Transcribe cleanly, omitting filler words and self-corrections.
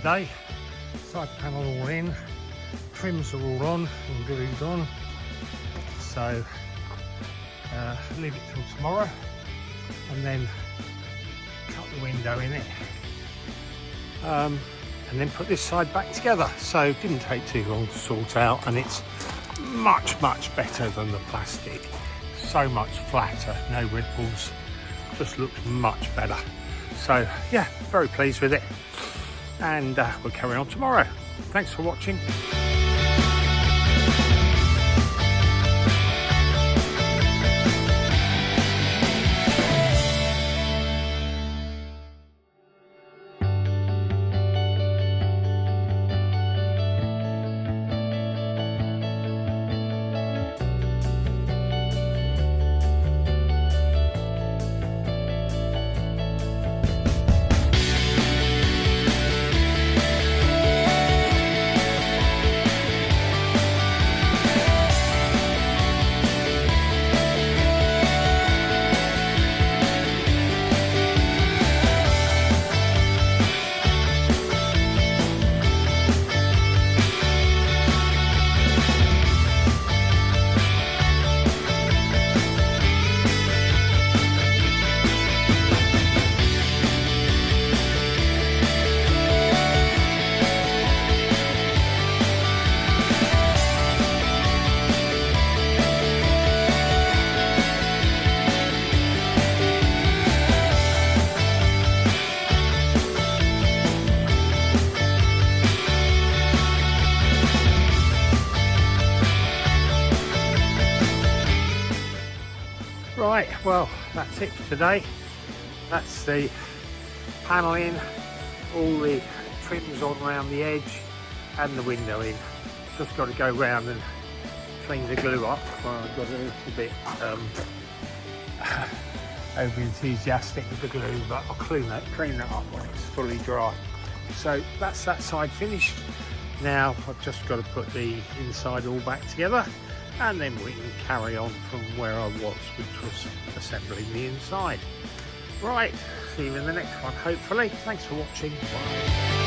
today. Side panel all in, trims are all on and glued on, so leave it till tomorrow and then cut the window in it, and then put this side back together. So it didn't take too long to sort out, and it's much better than the plastic, so much flatter, no ripples, just looks much better. So yeah, very pleased with it, and we'll carry on tomorrow. Thanks for watching. Right, well, that's it for today. That's the panel in, all the trims on around the edge and the window in. Just got to go round and clean the glue up. Well, I got a little bit over enthusiastic with the glue, but I'll clean that up when it's fully dry. So that's that side finished. Now I've just got to put the inside all back together, and then we can carry on from where I was, which was assembling the inside. Right, see you in the next one, hopefully. Thanks for watching. Bye.